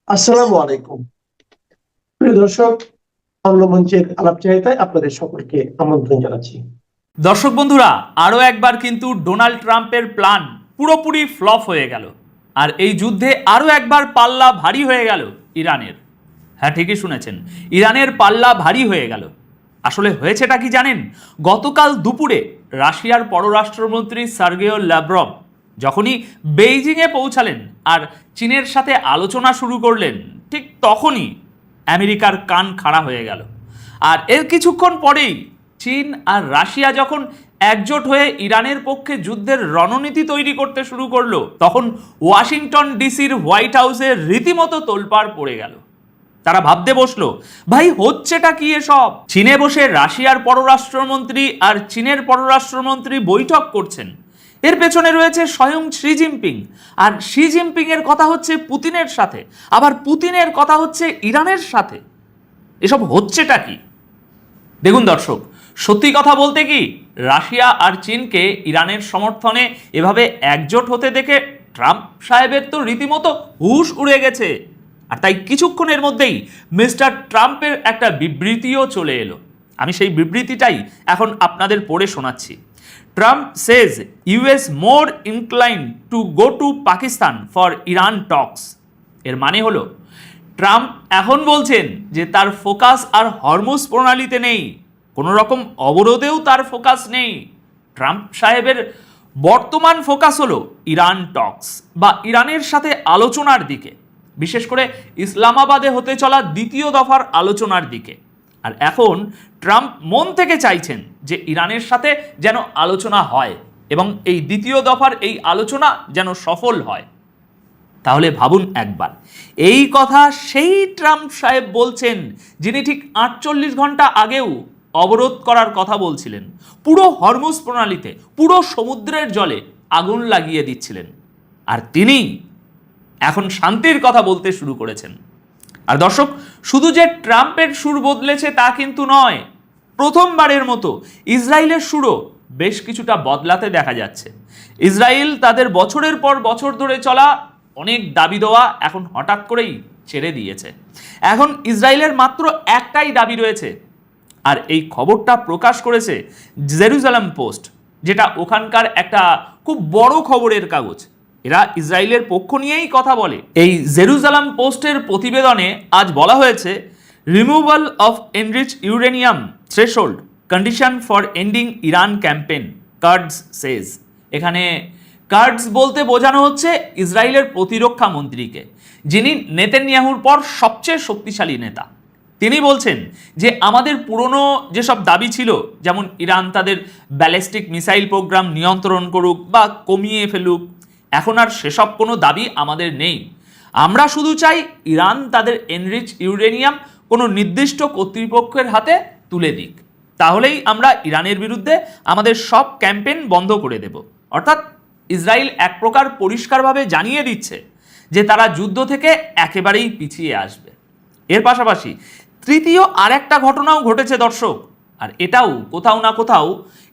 আসসালামু আলাইকুম। প্রিয় দর্শক, বাংলা মঞ্চের আলাপচারিতায় আপনাদের সকলকে আমন্ত্রণ জানাচ্ছি। দর্শক বন্ধুরা, আরও একবার কিন্তু ডোনাল্ড ট্রাম্পের প্ল্যান পুরোপুরি ফ্লপ হয়ে গেল। আর এই যুদ্ধে আরও একবার পাল্লা ভারী হয়ে গেল ইরানের। হ্যাঁ, ঠিকই শুনেছেন, ইরানের পাল্লা ভারী হয়ে গেল। আসলে হয়েছেটা কি জানেন? গতকাল দুপুরে রাশিয়ার পররাষ্ট্রমন্ত্রী সার্গেই ল্যাভরভ যখনই বেইজিংয়ে পৌঁছালেন আর চীনের সাথে আলোচনা শুরু করলেন, ঠিক তখনই আমেরিকার কান খাড়া হয়ে গেল। আর এর কিছুক্ষণ পরেই চীন আর রাশিয়া যখন একজোট হয়ে ইরানের পক্ষে যুদ্ধের রণনীতি তৈরি করতে শুরু করলো, তখন ওয়াশিংটন ডিসির হোয়াইট হাউসে রীতিমতো তোলপাড় পড়ে গেল। তারা ভাবতে বসলো, ভাই হচ্ছেটা কি এসব? চীনে বসে রাশিয়ার পররাষ্ট্রমন্ত্রী আর চীনের পররাষ্ট্রমন্ত্রী বৈঠক করছেন, এর পেছনে রয়েছে স্বয়ং শি জিনপিং। আর শি জিনপিং এর কথা হচ্ছে পুতিনের সাথে, আবার পুতিনের কথা হচ্ছে ইরানের সাথে। এসব হচ্ছেটা কি? দেখুন দর্শক, সত্যি কথা বলতে কি, রাশিয়া আর চীনকে ইরানের সমর্থনে এভাবে একজোট হতে দেখে ট্রাম্প সাহেবের তো রীতিমতো হুশ উড়ে গেছে। আর তাই কিছুক্ষণের মধ্যেই মিস্টার ট্রাম্পের একটা বিবৃতিও চলে এলো। আমি সেই বিবৃতিটাই এখন আপনাদের পড়ে শোনাচ্ছি। Trump says US more inclined to go to Pakistan for Iran talks. এর মানে হলো, ট্রাম্প এখন বলছেন যে তার ফোকাস আর হরমুজ প্রণালীতে নেই, কোনো রকম অবরোধেও তার ফোকাস নেই। ট্রাম্প সাহেবের বর্তমান ফোকাস হলো ইরান টক্স বা ইরানের সাথে আলোচনার দিকে, বিশেষ করে ইসলামাবাদে হতে চলা দ্বিতীয় দফার আলোচনার দিকে। আর এখন ট্রাম্প মন থেকে চাইছেন যে ইরানের সাথে যেন আলোচনা হয় এবং এই দ্বিতীয় দফার এই আলোচনা যেন সফল হয়। তাহলে ভাবুন একবার, এই কথা সেই ট্রাম্প সাহেব বলছেন যিনি ঠিক 48 ঘন্টা আগেও অবরোধ করার কথা বলছিলেন, পুরো হরমুজ প্রণালীতে, পুরো সমুদ্রের জলে আগুন লাগিয়ে দিচ্ছিলেন। আর তিনি এখন শান্তির কথা বলতে শুরু করেছেন। আর দর্শক, শুধু যে ট্রাম্পের সুর বদলেছে তা কিন্তু নয়, প্রথমবারের মতো ইসরায়েলের সুরও বেশ কিছুটা বদলাতে দেখা যাচ্ছে। ইসরায়েল তাদের বছরের পর বছর ধরে চলা অনেক দাবি দেওয়া এখন হঠাৎ করেই ছেড়ে দিয়েছে। এখন ইসরায়েলের মাত্র একটাই দাবি রয়েছে, আর এই খবরটা প্রকাশ করেছে জেরুজালেম পোস্ট, যেটা ওখানকার একটা খুব বড় খবরের কাগজ। এরা ইসরায়েলের পক্ষ নিয়েই কথা বলে। এই জেরুজালেম পোস্টের প্রতিবেদনে আজ বলা হয়েছে, removal of enrich uranium threshold condition for ending Iran campaign, cards says. এখানে কার্ডস বলতে বোঝানো হচ্ছে ইসরায়েলের প্রতিরক্ষা মন্ত্রীকে, যিনি নেতানিয়াহুর পর সবচেয়ে শক্তিশালী নেতা। তিনি বলছেন যে আমাদের পুরনো যেসব দাবি ছিল, যেমন ইরান তাদের ব্যালিস্টিক মিসাইল প্রোগ্রাম নিয়ন্ত্রণ করুক বা কমিয়ে ফেলুক, এখন আর সেসব কোনো দাবি আমাদের নেই। আমরা শুধু চাই ইরান তাদের এনরিচ ইউরেনিয়াম কোনো নির্দিষ্ট কর্তৃপক্ষের হাতে তুলে দিক, তাহলেই আমরা ইরানের বিরুদ্ধে আমাদের সব ক্যাম্পেইন বন্ধ করে দেব। অর্থাৎ ইসরায়েল এক প্রকার পরিষ্কারভাবে জানিয়ে দিচ্ছে যে তারা যুদ্ধ থেকে একেবারেই পিছিয়ে আসবে। এর পাশাপাশি তৃতীয় আরেকটা ঘটনাও ঘটেছে দর্শক, আর এটাও কোথাও না কোথাও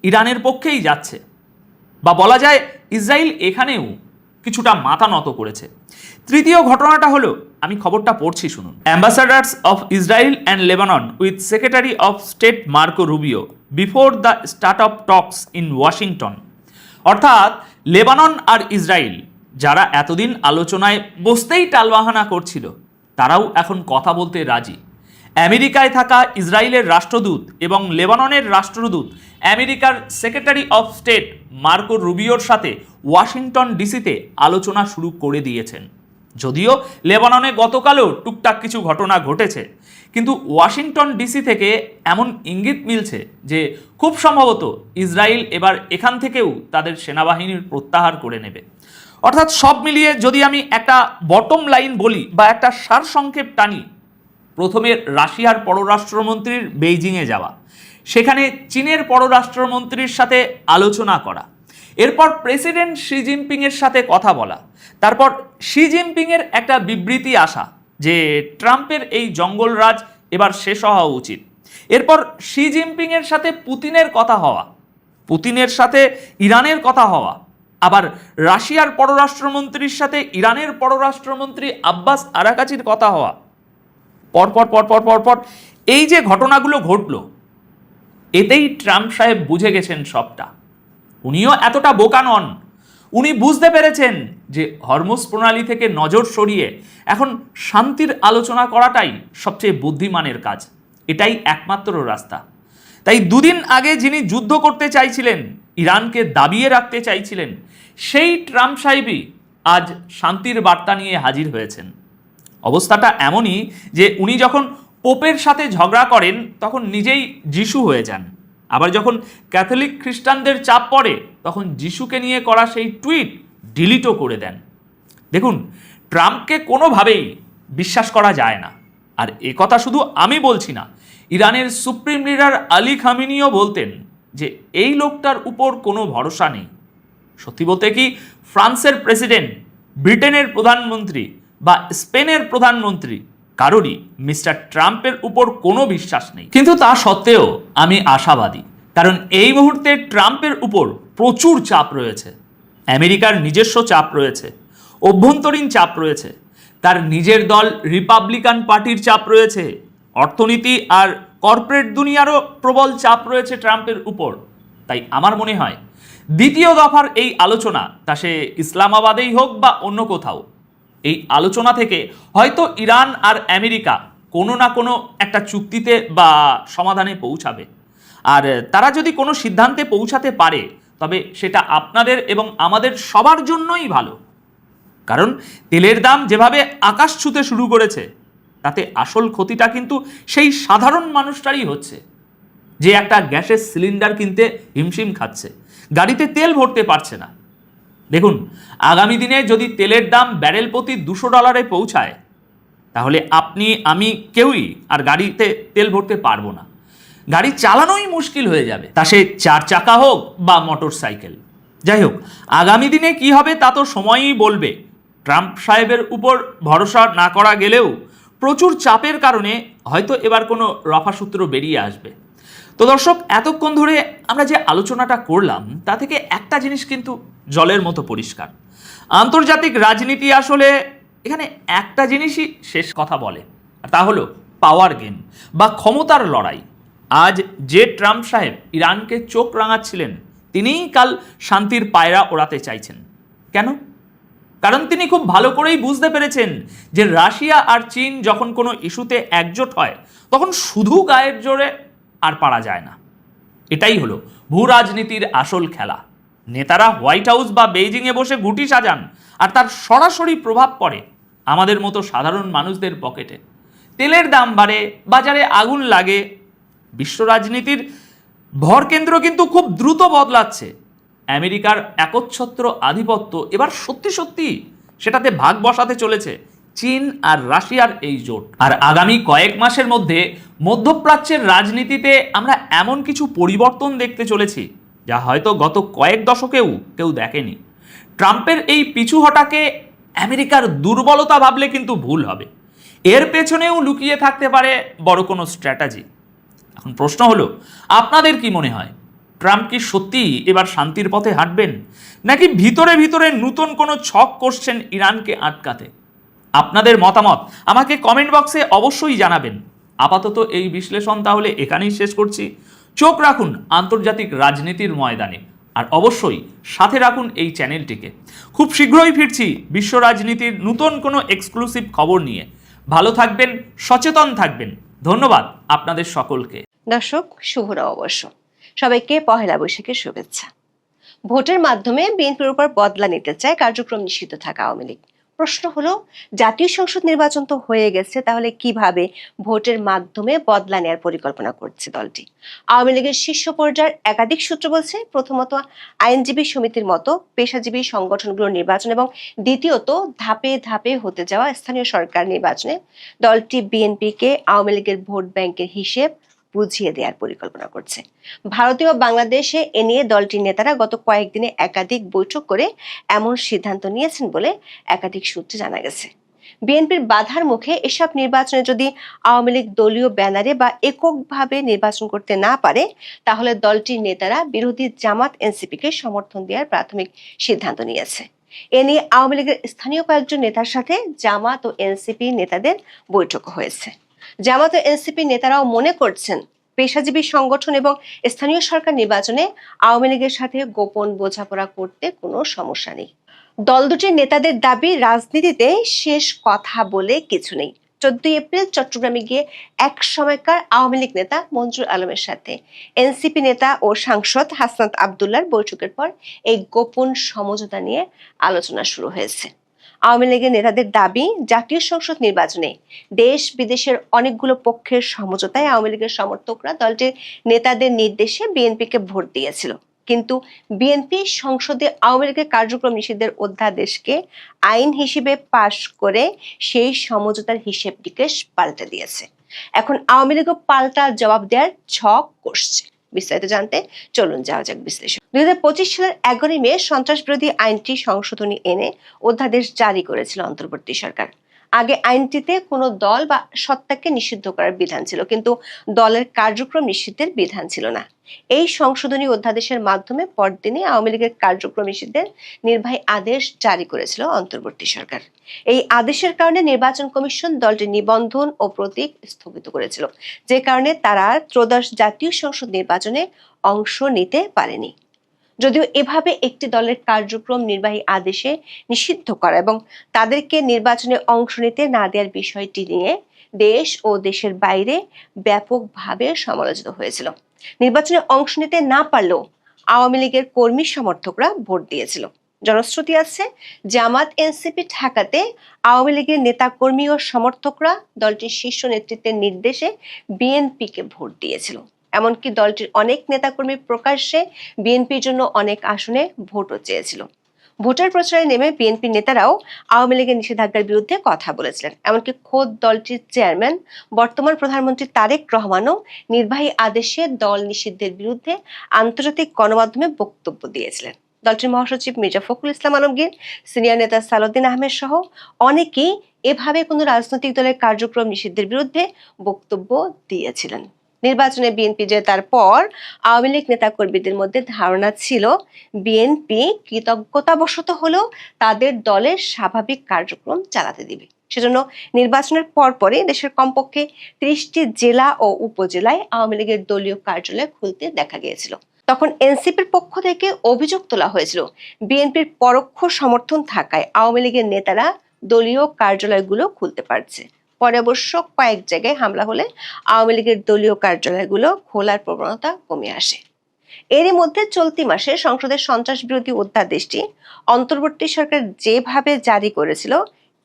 ইরানের পক্ষেই যাচ্ছে, বা বলা যায় ইসরায়েল এখানেও কিছুটা মাথা নত করেছে। তৃতীয় ঘটনাটা হলো, আমি খবরটা পড়ছি শুনুন। Ambassadors of Israel and Lebanon with secretary of state Marco Rubio before the start of talks in Washington. অর্থাৎ লেবানন আর ইসরায়েল, যারা এতদিন আলোচনায় বসতেই টালবাহানা করছিল, তারাও এখন কথা বলতে রাজি। আমেরিকায় থাকা ইসরায়েলের রাষ্ট্রদূত এবং লেবাননের রাষ্ট্রদূত আমেরিকার সেক্রেটারি অফ স্টেট মার্কো রুবিওর সাথে ওয়াশিংটন ডিসিতে আলোচনা শুরু করে দিয়েছেন। যদিও লেবাননে গতকালও টুকটাক কিছু ঘটনা ঘটেছে, কিন্তু ওয়াশিংটন ডিসি থেকে এমন ইঙ্গিত মিলছে যে খুব সম্ভবত ইসরায়েল এবার এখান থেকেও তাদের সেনাবাহিনীর প্রত্যাহার করে নেবে। অর্থাৎ সব মিলিয়ে যদি আমি একটা বটম লাইন বলি বা একটা সারসংক্ষেপ টানি, প্রথমে রাশিয়ার পররাষ্ট্রমন্ত্রীর বেইজিংয়ে যাওয়া, সেখানে চীনের পররাষ্ট্রমন্ত্রীর সাথে আলোচনা করা, এরপর প্রেসিডেন্ট শি জিনপিংয়ের সাথে কথা বলা, তারপর শি জিনপিংয়ের একটা বিবৃতি আসা যে ট্রাম্পের এই জঙ্গলরাজ এবার শেষ হওয়া উচিত, এরপর শি জিনপিংয়ের সাথে পুতিনের কথা হওয়া, পুতিনের সাথে ইরানের কথা হওয়া, আবার রাশিয়ার পররাষ্ট্রমন্ত্রীর সাথে ইরানের পররাষ্ট্রমন্ত্রী আব্বাস আরাকাচির কথা হওয়া, পরপর পরপর পরপর এই যে ঘটনাগুলো ঘটল, এতেই ট্রাম্প সাহেব বুঝে গেছেন সবটা। উনিও এতটা বোকা নন, উনি বুঝতে পেরেছেন যে হরমুজ প্রণালী থেকে নজর সরিয়ে এখন শান্তির আলোচনা করাটাই সবচেয়ে বুদ্ধিমানের কাজ, এটাই একমাত্র রাস্তা। তাই দুদিন আগে যিনি যুদ্ধ করতে চাইছিলেন, ইরানকে দাবিয়ে রাখতে চাইছিলেন, সেই ট্রাম্প সাহেবই আজ শান্তির বার্তা নিয়ে হাজির হয়েছেন। অবস্থাটা এমনই যে উনি যখন পোপের সাথে ঝগড়া করেন তখন নিজেই যিশু হয়ে যান, আবার যখন ক্যাথলিক খ্রিস্টানদের চাপ পড়ে তখন যিশুকে নিয়ে করা সেই টুইট ডিলিটও করে দেন। দেখুন, ট্রাম্পকে কোনোভাবেই বিশ্বাস করা যায় না। আর এ কথা শুধু আমি বলছি না, ইরানের সুপ্রিম লিডার আলী খামেনিও বলতেন যে এই লোকটার উপর কোনো ভরসা নেই। সত্যি বলতে কি, ফ্রান্সের প্রেসিডেন্ট, ব্রিটেনের প্রধানমন্ত্রী বা স্পেনের প্রধানমন্ত্রী কারোরই মিস্টার ট্রাম্পের উপর কোনো বিশ্বাস নেই। কিন্তু তা সত্ত্বেও আমি আশাবাদী, কারণ এই মুহূর্তে ট্রাম্পের উপর প্রচুর চাপ রয়েছে। আমেরিকার নিজস্ব চাপ রয়েছে, অভ্যন্তরীণ চাপ রয়েছে, তার নিজের দল রিপাবলিকান পার্টির চাপ রয়েছে, অর্থনীতি আর কর্পোরেট দুনিয়ারও প্রবল চাপ রয়েছে ট্রাম্পের উপর। তাই আমার মনে হয় দ্বিতীয় দফার এই আলোচনা, তা সে ইসলামাবাদেই হোক বা অন্য কোথাও, এই আলোচনা থেকে হয়তো ইরান আর আমেরিকা কোনো না কোনো একটা চুক্তিতে বা সমাধানে পৌঁছাবে। আর তারা যদি কোনো সিদ্ধান্তে পৌঁছাতে পারে তবে সেটা আপনাদের এবং আমাদের সবার জন্যই ভালো। কারণ তেলের দাম যেভাবে আকাশ ছুঁতে শুরু করেছে, তাতে আসল ক্ষতিটা কিন্তু সেই সাধারণ মানুষটারই হচ্ছে, যে একটা গ্যাসের সিলিন্ডার কিনতে হিমশিম খাচ্ছে, গাড়িতে তেল ভরতে পারছে না। দেখুন, আগামী দিনে যদি তেলের দাম ব্যারেল প্রতি $200 পৌঁছায়, তাহলে আপনি আমি কেউই আর গাড়িতে তেল ভরতে পারবো না, গাড়ি চালানোই মুশকিল হয়ে যাবে, তা সে 4 চাকা হোক বা মোটর সাইকেল। যাই হোক, আগামী দিনে কি হবে তা তো সময়ই বলবে। ট্রাম্প সাহেবের উপর ভরসা না করা গেলেও প্রচুর চাপের কারণে হয়তো এবার কোনো রফাসূত্র বেরিয়ে আসবে। তো দর্শক, এতক্ষণ ধরে আমরা যে আলোচনাটা করলাম তা থেকে একটা জিনিস কিন্তু জলের মতো পরিষ্কার, আন্তর্জাতিক রাজনীতি আসলে এখানে একটা জিনিসই শেষ কথা বলে, আর তা হলো পাওয়ার গেম বা ক্ষমতার লড়াই। আজ যে ট্রাম্প সাহেব ইরানকে চোখ রাঙাচ্ছিলেন, তিনিই কাল শান্তির পায়রা ওড়াতে চাইছেন। কেন? কারণ তিনি খুব ভালো করেই বুঝতে পেরেছেন যে রাশিয়া আর চীন যখন কোনো ইস্যুতে একজোট হয় তখন শুধু গায়ের জোরে আর পারা যায় না। এটাই হলো ভূ রাজনীতির আসল খেলা। নেতারা হোয়াইট হাউস বা বেইজিংয়ে বসে গুটি সাজান, আর তার সরাসরি প্রভাব পড়ে আমাদের মতো সাধারণ মানুষদের পকেটে। তেলের দাম বাড়ে, বাজারে আগুন লাগে, বিশ্ব রাজনীতির ভরকেন্দ্র কিন্তু খুব দ্রুত বদলাচ্ছে। আমেরিকার একচ্ছত্র আধিপত্য এবার সত্যি সত্যি সেটাতে ভাগ বসাতে চলেছে চীন আর রাশিয়ার এই জোট। আর আগামী কয়েক মাসের মধ্যে মধ্যপ্রাচ্যের রাজনীতিতে আমরা এমন কিছু পরিবর্তন দেখতে চলেছি যা হয়তো গত কয়েক দশকেও কেউ দেখেনি। ট্রাম্পের এই পিছু হটাকে আমেরিকার দুর্বলতা ভাবলে কিন্তু ভুল হবে, এর পেছনেও লুকিয়ে থাকতে পারে বড় কোনো স্ট্র্যাটেজি। এখন প্রশ্ন হলো, আপনাদের কি মনে হয়, ট্রাম্প কি সত্যিই এবার শান্তির পথে হাঁটবেন, নাকি ভিতরে ভিতরে নতুন কোনো ছক কষছেন ইরানকে আটকাতে? আপনাদের মতামত আমাকে কমেন্ট বক্সে অবশ্যই জানাবেন। আপাতত এই বিশ্লেষণ তাহলে এখানেই শেষ করছি। চোখ রাখুন আন্তর্জাতিক রাজনীতির ময়দানে, আর অবশ্যই সাথে রাখুন এই চ্যানেলটিকে। খুব শীঘ্রই ফিরছি বিশ্ব রাজনীতির নতুন কোনো এক্সক্লুসিভ খবর নিয়ে। ভালো থাকবেন, সচেতন থাকবেন। ধন্যবাদ আপনাদের সকলকে। দর্শক, শুভ নববর্ষ। সবাইকে পহেলা বৈশাখের শুভেচ্ছা। ভোটের মাধ্যমে বিএনপির উপর বদলা নিতে চায় কার্যক্রম নিষিদ্ধ থাকা আওয়ামী লীগ। প্রশ্ন হলো, জাতীয় সংসদ নির্বাচন তো হয়ে গেছে, তাহলে কিভাবে ভোটের মাধ্যমে বদলা নেওয়ার পরিকল্পনা করছে দলটি? আওয়ামী লীগের শীর্ষ পর্যায়ের একাধিক সূত্র বলছে, প্রথমত আইনজীবী সমিতির মতো পেশাজীবী সংগঠনগুলোর নির্বাচন এবং দ্বিতীয়ত ধাপে ধাপে হতে যাওয়া স্থানীয় সরকার নির্বাচনে দলটি বিএনপিকে আওয়ামী লীগের ভোট ব্যাংকের হিসেব বুঝিয়ে দেওয়ার পরিকল্পনা করছে। ভারতীয় বাংলাদেশে এ নিয়ে দলটির নেতারা গত কয়েকদিনে একাধিক বৈঠক করে এমন সিদ্ধান্ত নিয়েছেন বলে একাধিক সূত্রে জানা গেছে। বিএনপির বাধার মুখে এসব নির্বাচনে যদি আওয়ামী লীগ দলীয় ব্যানারে বা এককভাবে নির্বাচন করতে না পারে, তাহলে দলটির নেতারা বিরোধী জামাত এনসিপিকে সমর্থন দেওয়ার প্রাথমিক সিদ্ধান্ত নিয়েছে। এ নিয়ে আওয়ামী লীগের স্থানীয় কয়েকজন নেতার সাথে জামাত ও এনসিপি নেতাদের বৈঠক হয়েছে। জামাত ও এনসিপি নেতারাও মনে করছেন, পেশাজীবী সংগঠন এবং স্থানীয় সরকার নির্বাচনে আওয়ামী লীগের সাথে গোপন বোঝাপড়া করতে কোনো সমস্যা নেই। দল দুটির নেতাদের দাবি, রাজনীতিতে শেষ কথা বলে কিছু নেই। 14 এপ্রিল চট্টগ্রামে গিয়ে এক সময়কার আওয়ামী লীগ নেতা মঞ্জুর আলমের সাথে এনসিপি নেতা ও সাংসদ হাসনাত আবদুল্লাহর বৈঠকের পর এই গোপন সমঝোতা নিয়ে আলোচনা শুরু হয়েছে। আওয়ামী লীগের নেতাদের দাবি, জাতীয় সংসদ নির্বাচনে দেশ বিদেশের অনেকগুলো পক্ষের সমঝোতায় আওয়ামী লীগের সমর্থকরা দলটির নেতাদের নির্দেশে বিএনপিকে ভোট দিয়েছিল। কিন্তু বিএনপি সংসদে আওয়ামী লীগের কার্যক্রম নিষিদ্ধের অধ্যাদেশকে আইন হিসেবে পাশ করে সেই সমঝোতার হিসেব নিকেশ পাল্টে দিয়েছে। এখন আওয়ামী লীগও পাল্টা জবাব দেওয়ার ছক কষছে। বিস্তারিত জানতে চলুন যাওয়া যাক বিশ্লেষণ। 2025 সালের 11 মে সন্ত্রাস বিরোধী আইনটি সংশোধনী এনে অধ্যাদেশ জারি করেছিল অন্তর্বর্তী সরকার। আগে আইনটিতে কোনো দল বা সত্তাকে নিষিদ্ধ করার বিধান ছিল, কিন্তু দলের কার্যক্রম নিষিদ্ধের বিধান ছিল না। এই সংশোধনী অধ্যাদেশের মাধ্যমে পরদিনই আওয়ামী লীগের কার্যক্রম নিষিদ্ধের নির্বাহী আদেশ জারি করেছিল অন্তর্বর্তী সরকার। এই আদেশের কারণে নির্বাচন কমিশন দলটির নিবন্ধন ও প্রতীক স্থগিত করেছিল, যে কারণে তারা ত্রয়োদশ জাতীয় সংসদ নির্বাচনে অংশ নিতে পারেনি। যদিও এভাবে একটি দলের কার্যক্রম নির্বাহী আদেশে নিষিদ্ধ করা এবং তাদেরকে নির্বাচনে অংশ নিতে না দেওয়ার বিষয়টি নিয়ে দেশ ও দেশের বাইরে ব্যাপকভাবে সমালোচিত হয়েছিল। নির্বাচনে অংশ নিতে না পারলেও আওয়ামী লীগের কর্মী সমর্থকরা ভোট দিয়েছিল। জনশ্রুতি আছে, জামাত এনসিপি ঠেকাতে আওয়ামী লীগের নেতা কর্মী ও সমর্থকরা দলটির শীর্ষ নেতৃত্বের নির্দেশে বিএনপিকে ভোট দিয়েছিল। এমনকি দলটির অনেক নেতাকর্মী প্রকাশ্যে বিএনপির জন্য অনেক আসনে ভোটও চেয়েছিল। ভোটার প্রচারে নেমে বিএনপি নেতারাও আওয়ামী লীগের নিষেধাজ্ঞার বিরুদ্ধে কথা বলেছিলেন। এমনকি খোদ দলটির চেয়ারম্যান বর্তমান প্রধানমন্ত্রী তারেক রহমানও নির্বাহী আদেশে দল নিষিদ্ধের বিরুদ্ধে আন্তর্জাতিক গণমাধ্যমে বক্তব্য দিয়েছিলেন। দলটির মহাসচিব মির্জা ফখরুল ইসলাম আলমগীর, সিনিয়র নেতা সালাউদ্দিন আহমেদ সহ অনেকেই এভাবে কোনো রাজনৈতিক দলের কার্যক্রম নিষিদ্ধের বিরুদ্ধে বক্তব্য দিয়েছিলেন। নির্বাচনে বিএনপি জেতার পর আওয়ামী লীগ নেতাকর্মীদের মধ্যে ধারণা ছিল বিএনপি কৃতজ্ঞতাবশত হলেও তাদের দলের স্বাভাবিক কার্যক্রম চালাতে দিবে। সেজন্য নির্বাচনের পরপরই দেশের কমপক্ষে 30টি জেলা ও উপজেলায় আওয়ামী লীগের দলীয় কার্যালয় খুলতে দেখা গিয়েছিল। তখন এনসিপির পক্ষ থেকে অভিযোগ তোলা হয়েছিল, বিএনপির পরোক্ষ সমর্থন থাকায় আওয়ামী লীগের নেতারা দলীয় কার্যালয়গুলো খুলতে পারছে। পরে অবশ্য কয়েক জায়গায় হামলা হলে আওয়ামী লীগের দলীয় কার্যালয়গুলো খোলার প্রবণতা কমে আসে। এরই মধ্যে চলতি মাসে সংসদের সন্ত্রাস বিরোধী অধ্যাদেশটি অন্তর্বর্তী সরকার যেভাবে জারি করেছিল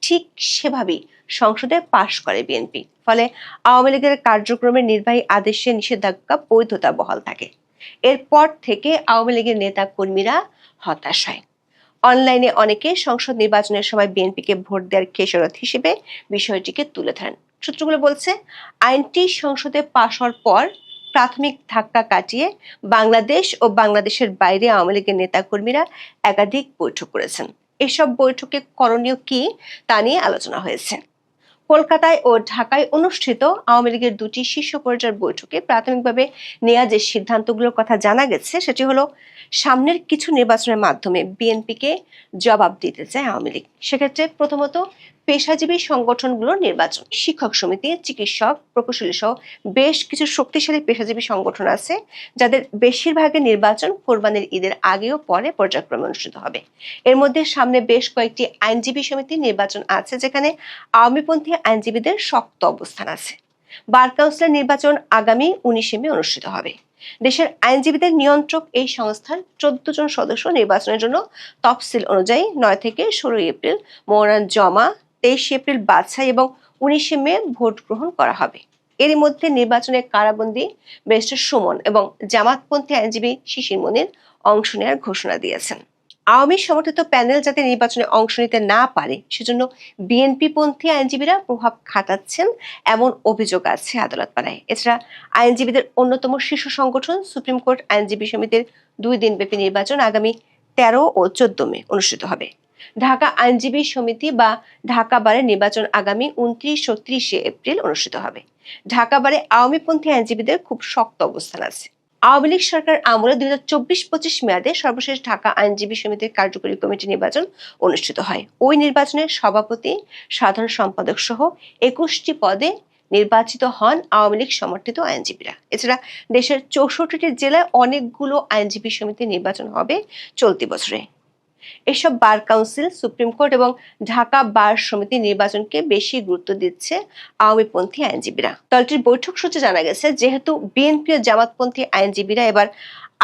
ঠিক সেভাবেই সংসদে পাশ করে বিএনপি। ফলে আওয়ামী লীগের কার্যক্রমের নির্বাহী আদেশে নিষেধাজ্ঞা বৈধতা বহাল থাকে। এরপর থেকে আওয়ামী লীগের নেতা কর্মীরা হতাশ হয়। অনলাইনে অনেকে সংসদ নির্বাচনের সময় বিএনপিকে ভোট দেওয়ার খেসারত হিসেবে বিষয়টিকে তুলে ধরেন। সূত্রগুলো বলছে, আইনটি সংসদে পাশ হওয়ার পর প্রাথমিক ধাক্কা কাটিয়ে বাংলাদেশ ও বাংলাদেশের বাইরে আওয়ামী লীগের নেতাকর্মীরা একাধিক বৈঠক করেছেন। এসব বৈঠকে করণীয় কি তা নিয়ে আলোচনা হয়েছে। কলকাতায় ও ঢাকায় অনুষ্ঠিত আওয়ামী লীগের দুটি শীর্ষ পর্যায়ের বৈঠকে প্রাথমিকভাবে নেওয়া যে সিদ্ধান্তগুলোর কথা জানা গেছে সেটি হলো, সামনের কিছু নির্বাচনের মাধ্যমে বিএনপিকে জবাব দিতে চায় আওয়ামী লীগ। সেক্ষেত্রে প্রথমত পেশাজীবী সংগঠনগুলোর নির্বাচন। শিক্ষক সমিতি, চিকিৎসক, প্রকৌশলী সহ বেশ কিছু শক্তিশালী পেশাজীবী সংগঠন আছে যাদের বেশিরভাগের নির্বাচন কোরবানির ঈদের আগে ও পরে পর্যায়ক্রমে অনুষ্ঠিত হবে। এর মধ্যে সামনে বেশ কয়েকটি আইনজীবী সমিতির নির্বাচন আছে, যেখানে আওয়ামীপন্থী আইনজীবীদের শক্ত অবস্থান আছে। বার কাউন্সিলের নির্বাচন আগামী 19 মে অনুষ্ঠিত হবে। দেশের আইনজীবীদের নিয়ন্ত্রক এই সংস্থার 14 জন সদস্য নির্বাচনের জন্য তফসিল অনুযায়ী 9 থেকে 16 এপ্রিল মনোনয়ন জমা, 23 এপ্রিল বাছাই এবং 19 মে ভোট গ্রহণ করা হবে। এরই মধ্যে নির্বাচনে কারাবন্দী ব্যারিস্টার সুমন এবং জামাতপন্থী আইনজীবী শিশির মনির অংশ নেওয়ার ঘোষণা দিয়েছেন। আওয়ামী সমর্থিত প্যানেল যাতে নির্বাচনে অংশ নিতে না পারে সেজন্য বিএনপি পন্থী আইনজীবীরা প্রভাব খাটাচ্ছেন এমন অভিযোগ আছে আদালত পাড়ায়। এছাড়া আইনজীবীদের অন্যতম শীর্ষ সংগঠন সুপ্রিম কোর্ট আইনজীবী সমিতির 2 দিনব্যাপী নির্বাচন আগামী 13 ও 14 মে অনুষ্ঠিত হবে। ঢাকা আইনজীবী সমিতি বা ঢাকা বারের নির্বাচন আগামী 29 ও 30 এপ্রিল অনুষ্ঠিত হবে। ঢাকা বারে আওয়ামীপন্থী আইনজীবীদের খুব শক্ত অবস্থান আছে। আওয়ামী লীগ সরকার আমলে 2024-25 মেয়াদে সর্বশেষ ঢাকা আইনজীবী সমিতির কার্যকরী কমিটি নির্বাচন অনুষ্ঠিত হয়। ওই নির্বাচনে সভাপতি, সাধারণ সম্পাদক সহ 21টি পদে নির্বাচিত হন আওয়ামী লীগ সমর্থিত আইনজীবীরা। এছাড়া দেশের 64টি জেলায় অনেকগুলো আইনজীবী সমিতি নির্বাচন হবে চলতি বছরে। এসব বার কাউন্সিল, সুপ্রিম কোর্ট এবং ঢাকা বার সমিতি নির্বাচনকে বেশি গুরুত্ব দিচ্ছে আওয়ামীপন্থী আইনজীবীরা। দলটির বৈঠক সূত্রে জানা গেছে, যেহেতু বিএনপি ও জামাতপন্থী আইনজীবীরা এবার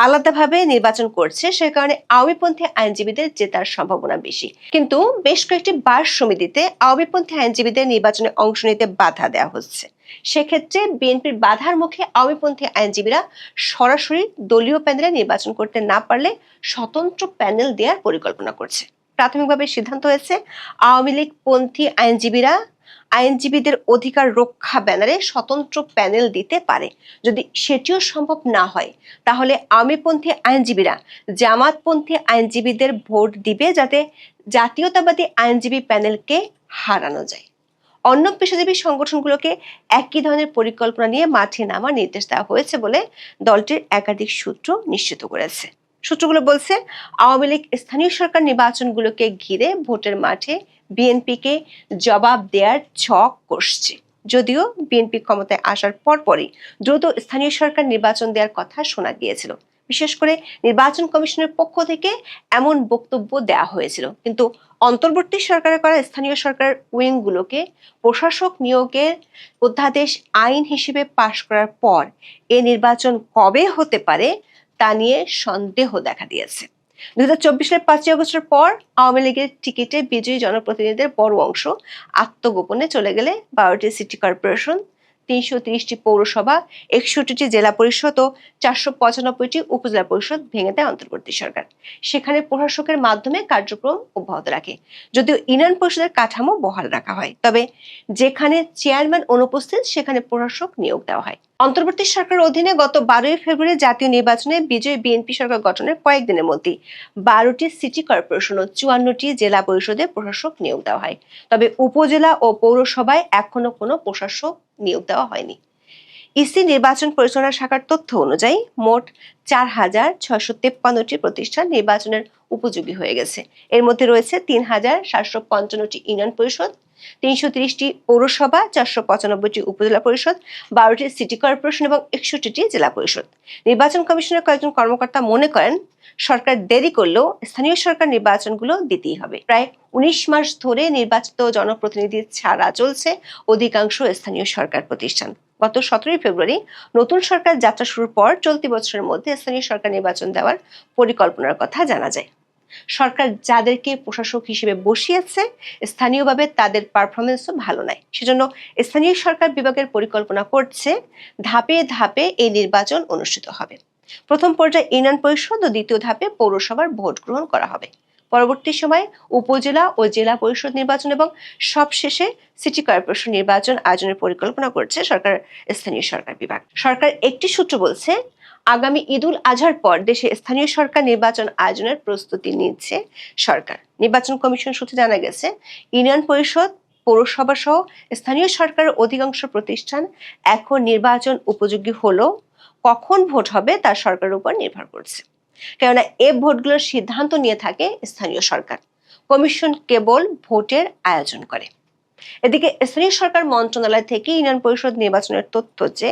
আলাদাভাবে নির্বাচন করছে, সে কারণে আওয়ামীপন্থী আইনজীবীদের জেতার সম্ভাবনা বেশি। কিন্তু বেশ কয়েকটি বার সমিতিতে আওয়ামীপন্থী আইনজীবীদের নির্বাচনে অংশ নিতে বাধা দেওয়া হচ্ছে। সেক্ষেত্রে বিএনপির বাধার মুখে আওয়ামীপন্থী আইনজীবীরা সরাসরি দলীয় প্যানেলে নির্বাচন করতে না পারলে স্বতন্ত্র প্যানেল দেওয়ার পরিকল্পনা করছে। প্রাথমিকভাবে সিদ্ধান্ত হয়েছে আওয়ামী লীগ পন্থী আইনজীবীরা আইনজীবীদের অধিকার রক্ষা ব্যানারে স্বতন্ত্র প্যানেল দিতে পারে। যদি সেটিও সম্ভব না হয়, তাহলে আওয়ামীপন্থী আইনজীবীরা জামাতপন্থী আইনজীবীদের ভোট দিবে, যাতে জাতীয়তাবাদী আইনজীবী প্যানেলকে হারানো যায়। অন্য পেশাজীবী সংগঠনগুলোকে একই ধরনের পরিকল্পনা নিয়ে মাঠে নামার নির্দেশ দেওয়া হয়েছে বলে দলটির একাধিক সূত্র নিশ্চিত করেছে। সূত্রগুলো বলছে, আওয়ামী লীগ স্থানীয় সরকার নির্বাচনগুলোকে ঘিরে ভোটের মাঠে বিএনপিকে জবাব দেওয়ার ছক কষছে। যদিও বিএনপি ক্ষমতায় আসার পরপরই দ্রুত স্থানীয় সরকার নির্বাচন দেওয়ার কথা শোনা গিয়েছিল। বিশেষ করে নির্বাচন কমিশনের পক্ষ থেকে এমন বক্তব্য দেওয়া হয়েছিল। কিন্তু অন্তর্বর্তী সরকারের করা স্থানীয় সরকার উইংগুলোকে প্রশাসক নিয়োগের অধ্যাদেশ আইন হিসেবে পাশ করার পর এ নির্বাচন কবে হতে পারে তা নিয়ে সন্দেহ দেখা দিয়েছে। 2024 সালের 5 আগস্টের পর আওয়ামী লীগের টিকিটে বিজয়ী জনপ্রতিনিধিদের বড় অংশ আত্মগোপনে চলে গেলে 12টি সিটি কর্পোরেশন, 330টি পৌরসভা, 61টি জেলা পরিষদ ও 495টি উপজেলা পরিষদ ভেঙে দেয় অন্তর্বর্তী সরকার। সেখানে প্রশাসকের মাধ্যমে কার্যক্রম অব্যাহত রাখে, যদিও ইউনিয়ন পরিষদের কাঠামো বহাল রাখা হয়। তবে যেখানে চেয়ারম্যান অনুপস্থিত, সেখানে প্রশাসক নিয়োগ দেওয়া হয়। অন্তর্বর্তী সরকারের অধীনে গত 12 ফেব্রুয়ারি জাতীয় নির্বাচনে বিজয়ী বিএনপি সরকার গঠনের কয়েকদিনের মধ্যেই 12টি সিটি কর্পোরেশন ও 54টি জেলা পরিষদে প্রশাসক নিয়োগ দেওয়া হয়। তবে উপজেলা ও পৌরসভায় এখনো কোনো প্রশাসক নিয়োগ দেওয়া হয়নি। ইসি নির্বাচন পরিচালনা শাখার তথ্য অনুযায়ী মোট 4,653টি প্রতিষ্ঠান নির্বাচনের উপযোগী হয়ে গেছে। এর মধ্যে রয়েছে 3,755টি ইউনিয়ন পরিষদ, 330টি পৌরসভা, 495টি উপজেলা পরিষদ, 12টি সিটি কর্পোরেশন এবং 61টি জেলা পরিষদ। নির্বাচন কমিশনের কয়েকজন কর্মকর্তা মনে করেন, সরকার দেরি করলেও স্থানীয় সরকার নির্বাচনগুলো দিতেই হবে। প্রায় 19 মাস ধরে নির্বাচিত জনপ্রতিনিধি ছাড়া চলছে অধিকাংশ স্থানীয় সরকার প্রতিষ্ঠান। গত 17 ফেব্রুয়ারি নতুন সরকার যাত্রা শুরুর পর চলতি বছরের মধ্যে স্থানীয় সরকার নির্বাচন দেওয়ার পরিকল্পনার কথা জানা যায়। সরকার যাদেরকে প্রশাসক হিসেবে বসিয়েছে, স্থানীয়ভাবে তাদের পারফরমেন্সও ভালো নয়। সেজন্য স্থানীয় সরকার বিভাগের পরিকল্পনা করছে ধাপে ধাপে এই নির্বাচন অনুষ্ঠিত হবে। প্রথম পর্যায়ে ইউনিয়ন পরিষদ ও দ্বিতীয় ধাপে পৌরসভার ভোট গ্রহণ করা হবে। পরবর্তী সময়ে উপজেলা ও জেলা পরিষদ নির্বাচন এবং সবশেষে সিটি কর্পোরেশন নির্বাচন আয়োজনের পরিকল্পনা করছে সরকার স্থানীয় সরকার বিভাগ। সরকার একটি সূত্র বলছে, আগামী ঈদুল আজহার পর দেশে স্থানীয় সরকার নির্বাচন আয়োজনের প্রস্তুতি নিচ্ছে সরকার। নির্বাচন কমিশন সূত্রে জানা গেছে, ইউনিয়ন পরিষদ, পৌরসভা সহ স্থানীয় সরকারের অধিকাংশ প্রতিষ্ঠান এখন নির্বাচন উপযোগী হলেও কখন ভোট হবে তা সরকারের উপর নির্ভর করছে। কেননা এই ভোটগুলোর সিদ্ধান্ত নিয়ে থাকে স্থানীয় সরকার, কমিশন কেবল ভোটের আয়োজন করে। এদিকে স্থানীয় সরকার মন্ত্রণালয় থেকে ইউনিয়ন পরিষদ নির্বাচনের তথ্য যে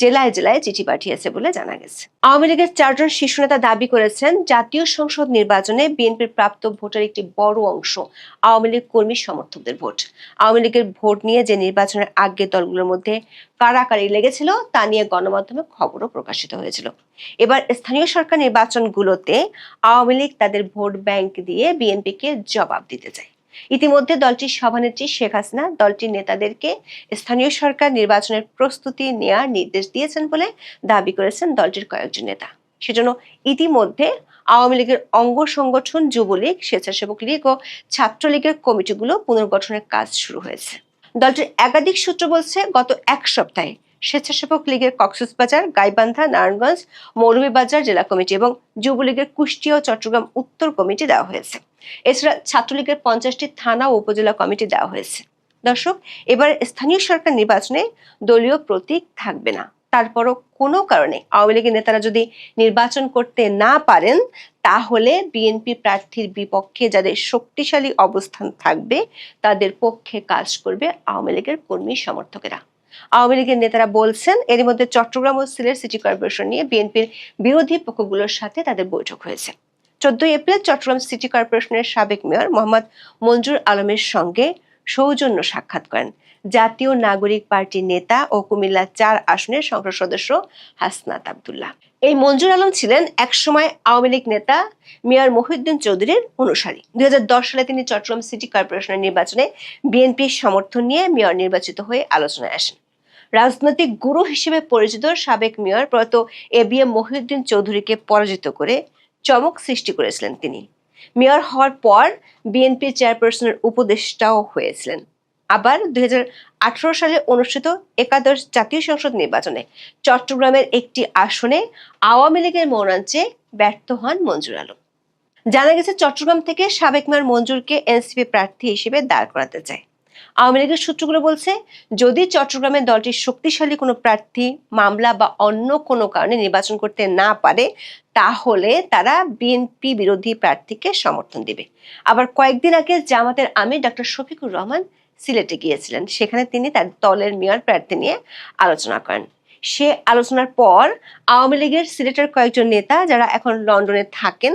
জেলায় জেলায় চিঠি পাঠিয়েছে বলে জানা গেছে। আওয়ামী লীগের 4 জন শীর্ষ নেতা দাবি করেছেন, জাতীয় সংসদ নির্বাচনে বিএনপির প্রাপ্ত ভোটের একটি বড় অংশ আওয়ামী লীগ কর্মী সমর্থকদের ভোট। আওয়ামী লীগের ভোট নিয়ে যে নির্বাচনের আগে দলগুলোর মধ্যে কারাকারি লেগেছিল তা নিয়ে গণমাধ্যমে খবরও প্রকাশিত হয়েছিল। এবার স্থানীয় সরকার নির্বাচনগুলোতে আওয়ামী লীগ তাদের ভোট ব্যাংক দিয়ে বিএনপিকে জবাব দিতে চায়। ইতিমধ্যে দলটির সভানেত্রী শেখ হাসিনা দলটির নেতাদেরকে স্থানীয় সরকার নির্বাচনের প্রস্তুতি নেওয়ার নির্দেশ দিয়েছেন বলে দাবি করেছেন দলটির কয়েকজন নেতা। সেজন্য ইতিমধ্যে আওয়ামী লীগের অঙ্গ সংগঠন যুবলীগ, স্বেচ্ছাসেবক লীগ ও ছাত্রলীগের কমিটিগুলো পুনর্গঠনের কাজ শুরু হয়েছে। দলটির একাধিক সূত্র বলছে, গত এক সপ্তাহে স্বেচ্ছাসেবক লীগের কক্সবাজার, গাইবান্ধা, নারায়ণগঞ্জ, মৌলভীবাজার জেলা কমিটি এবং যুবলীগের কুষ্টিয়া ও চট্টগ্রাম উত্তর কমিটি দেওয়া হয়েছে। এছাড়া ছাত্রলীগের 50টি থানা ও উপজেলা কমিটি দেওয়া হয়েছে। দর্শক, এবার স্থানীয় সরকার নির্বাচনে দলীয় প্রতীক থাকবে না। তারপরও কোনো কারণে আওয়ামী লীগের নেতারা যদি নির্বাচন করতে না পারেন, তাহলে বিএনপি প্রার্থীর বিপক্ষে যাদের শক্তিশালী অবস্থান থাকবে তাদের পক্ষে কাজ করবে আওয়ামী লীগের কর্মী সমর্থকেরা। আওয়ামী লীগের নেতারা বলছেন, এর মধ্যে চট্টগ্রাম ও সিলেট সিটি কর্পোরেশন নিয়ে বিএনপির বিরোধী পক্ষগুলোর সাথে তাদের বৈঠক হয়েছে। 14 এপ্রিল চট্টগ্রাম সিটি কর্পোরেশনের সাবেক মেয়র মোহাম্মদ মঞ্জুর আলমের সঙ্গে সৌজন্য সাক্ষাৎ করেন জাতীয় নাগরিক পার্টির নেতা ও কুমিল্লা 4 আসনের সংসদ সদস্য হাসনাত আব্দুল্লাহ। এই মঞ্জুর আলম ছিলেন একসময় আওয়ামী লীগ নেতা মেয়র মহিউদ্দিন চৌধুরীর অনুসারী। 2010 সালে তিনি চট্টগ্রাম সিটি কর্পোরেশনের নির্বাচনে বিএনপির সমর্থন নিয়ে মেয়র নির্বাচিত হয়ে আলোচনায় আসেন। রাজনৈতিক গুরু হিসেবে পরিচিত সাবেক মেয়র প্রয়াত এবিএম মহিউদ্দিন চৌধুরীকে পরাজিত করে চমক সৃষ্টি করেছিলেন তিনি। মেয়র হওয়ার পর বিএনপি চেয়ারপারসনের উপদেষ্টাও হয়েছিলেন। আবার 2018 সালে অনুষ্ঠিত একাদশ জাতীয় সংসদ নির্বাচনে চট্টগ্রামের একটি আসনে আওয়ামী লীগের মনোনয়নে ব্যর্থ হন মঞ্জুর আলম। জানা গেছে, চট্টগ্রাম থেকে সাবেক মেয়র মঞ্জুরকে এনসিপি প্রার্থী হিসেবে দাঁড় করাতে চায়। আওয়ামী লীগের সূত্রগুলো বলছে, যদি চট্টগ্রামের দলটির শক্তিশালী কোনো প্রার্থী মামলা বা অন্য কোনো কারণে নির্বাচন করতে না পারে, তাহলে তারা বিএনপি বিরোধী প্রার্থীকে সমর্থন দিবে। আবার কয়েকদিন আগে জামাতের আমির ডক্টর শফিকুর রহমান সিলেটে গিয়েছিলেন। সেখানে তিনি তার দলের মেয়র প্রার্থী নিয়ে আলোচনা করেন। সে আলোচনার পর আওয়ামী লীগের সিলেটের কয়েকজন নেতা যারা এখন লন্ডনে থাকেন,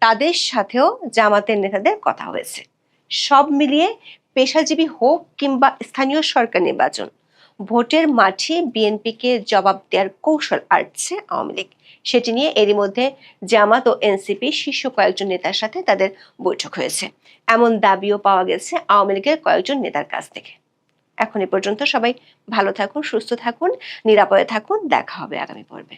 তাদের সাথেও জামাতের নেতাদের কথা হয়েছে। সব মিলিয়ে পেশাজীবী হোক কিংবা স্থানীয় সরকার নির্বাচন, ভোটের মাঠে বিএনপিকে জবাব দেওয়ার কৌশল আঁটছে আওয়ামী লীগ। সেটি নিয়ে এরই মধ্যে জামাত ও এনসিপি শীর্ষ কয়েকজন নেতার সাথে তাদের বৈঠক হয়েছে, এমন দাবিও পাওয়া গেছে আওয়ামী লীগের কয়েকজন নেতার কাছ থেকে। এখন এ পর্যন্ত সবাই ভালো থাকুন, সুস্থ থাকুন, নিরাপদে থাকুন। দেখা হবে আগামী পর্বে।